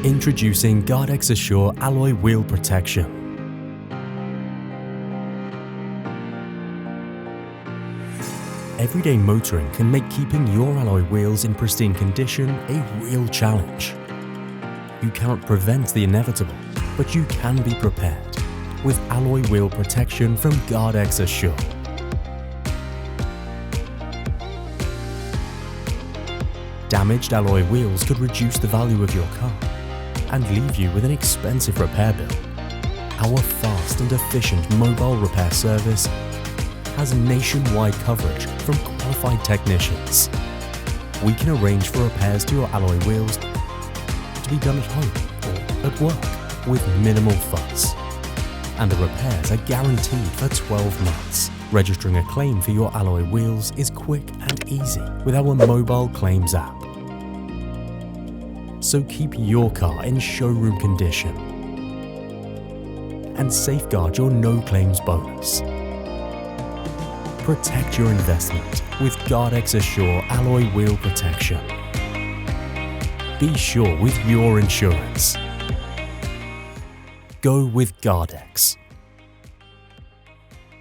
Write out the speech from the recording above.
Introducing GardX Assure Alloy Wheel Protection. Everyday motoring can make keeping your alloy wheels in pristine condition a real challenge. You cannot prevent the inevitable, but you can be prepared with alloy wheel protection from GardX Assure. Damaged alloy wheels could reduce the value of your car and leave you with an expensive repair bill. Our fast and efficient mobile repair service has nationwide coverage from qualified technicians. We can arrange for repairs to your alloy wheels to be done at home or at work with minimal fuss. And the repairs are guaranteed for 12 months. Registering a claim for your alloy wheels is quick and easy with our mobile claims app. So keep your car in showroom condition and safeguard your no claims bonus. Protect your investment with GardX Assure Alloy Wheel Protection. Be sure with your insurance. Go with GardX.